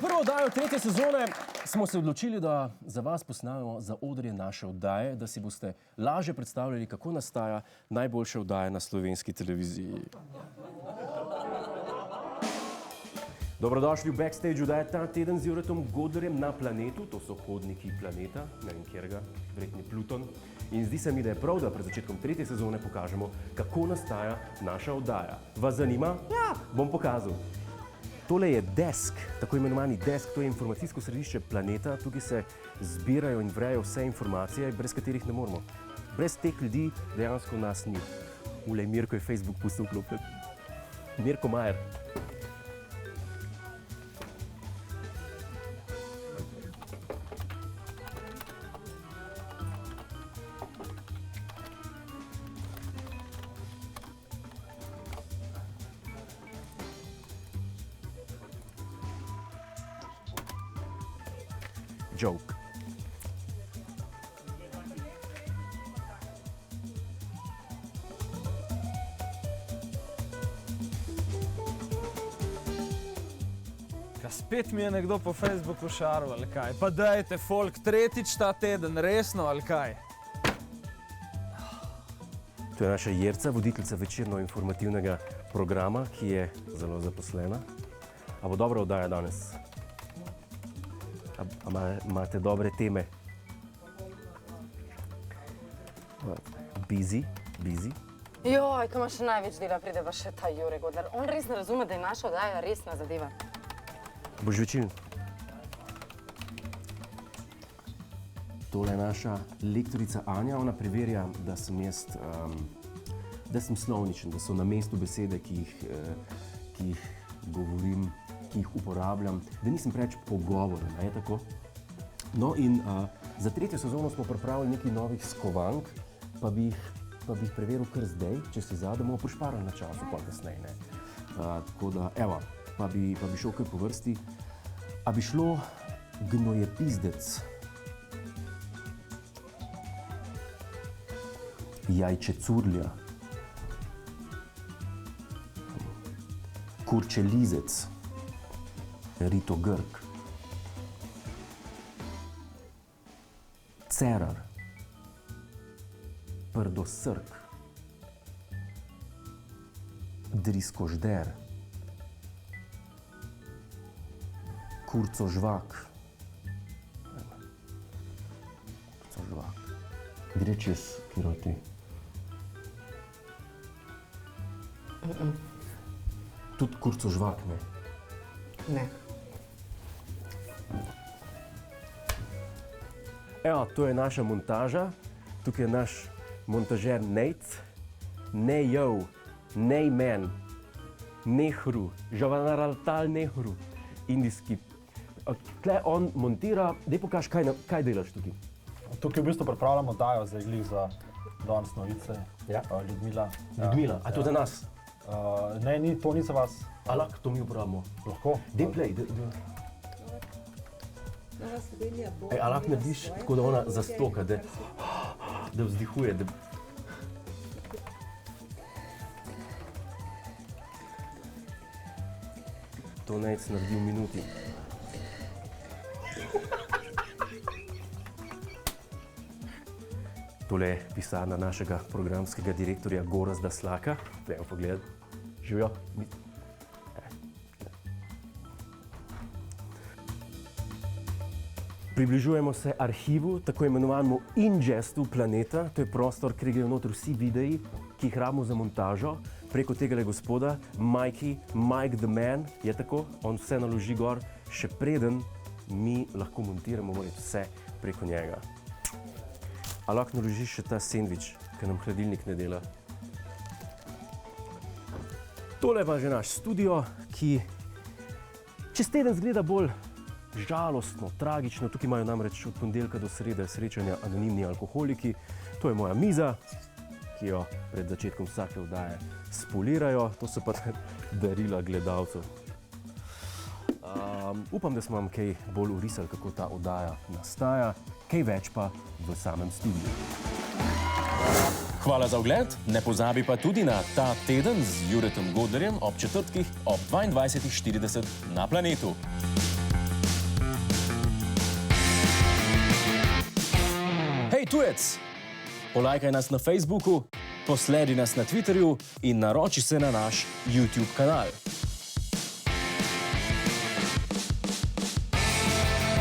prvo oddajo tretje sezone smo se odločili, da za vas posnamemo zaodrje naše oddaje, da si boste lažje predstavljali, kako nastaja najboljša oddaja na slovenski televiziji. Dobrodošli v backstage oddaje ta teden z Juretom Godlerjem na Planetu. To so hodniki planeta, ne vem kjerga, verjetno Pluton. In zdi se mi, da je prav, da pred začetkom tretje sezone pokažemo, kako nastaja naša oddaja. Vas zanima? Ja, bom pokazal. Tole je desk, tako imenovani desk, to je informacijsko središče Planeta. Tukaj se zbirajo in vrejo vse informacije, brez katerih ne moremo. Brez teh ljudi dejansko nas ni. Ulej, Mirko je Facebook pustil klopet. Mirko Majer. Joke. Spet mi je nekdo po Facebooku šarval, ali kaj? Pa dajte, folk, tretjič ta teden, resno, ali kaj? To je naša Jerca, voditeljica večerno-informativnega programa, ki je zelo zaposlena. A bo dobra oddaja danes? Imate dobre teme? Busy? Joj, ko ima še največ dela, pride pa še ta Jure Godler. On res ne razume, da je naša oddaja resna zadeva. Boš večin. Tole je naša lektorica Anja, ona preverja, da sem jaz, da sem slovničen, da so na mestu besede, ki jih govorim, ki jih uporabljam, da nisem preveč pogovoren, je tako? No in za tretjo sezono smo pripravili nekaj novih skovank, pa bi jih preveril kar zdaj, če se da bomo prišparali na času, pa kasneje, ne. Tako da, evo, pa bi šel kar po vrsti. A bi šlo gnojepizdec, jajčecurlja, kurčelizec, ritogrk, cerar, prdosrk, driskožder, kurcožvak. Gre čez, kjero ti? Tudi kurcožvak, ne? Ne. Evo, to je naša montaža. Tukaj je naš montažer Nate. Nejov, Nejmen, Nehru, Jawaharlal Nehru, indijski. Tukaj on montira, daj pokaž, kaj delaš tukaj. Tukaj v bistvu pripravljamo oddajo za glih za danes novice. Ja. Ljudmila. Ljudmila, a to za nas? Ne, to ni za vas. A lahko to mi uporabimo? Lahko. Daj play. A lahko narediš tako, da ona zastoka, da vzdihuje. To Nec naredi v minuti. Tole je pisarna našega programskega direktorja Gorazda Slaka. Dajmo pogledati. Živijo. Približujemo se arhivu, tako imenovanemu ingestu Planeta. To je prostor, kjer grejo noter vsi videi, ki jih rabimo za montažo. Preko tegale gospoda, Mike the Man, je tako, on vse naloži gor, še preden mi lahko montiramo vse preko njega. A lahko naložiš še ta sendvič, ker nam hladilnik ne dela. Tole pa že naš studio, ki čez teden zgleda bolj žalostno, tragično. Tukaj imajo namreč od ponedeljka do srede srečanja anonimni alkoholiki. To je moja miza, ki jo pred začetkom vsake oddaje spolirajo. To so pa darila gledalcev. Upam, da smo vam kaj bolj urisali, kako ta oddaja nastaja. Kaj več pa v samem studiu. Hvala za ogled, ne pozabi pa tudi na Ta teden z Juretom Godlerjem ob četrtkih ob 22:40 na Planetu. tujec. Polajkaj nas na Facebooku, posledi nas na Twitterju in naroči se na naš YouTube kanal.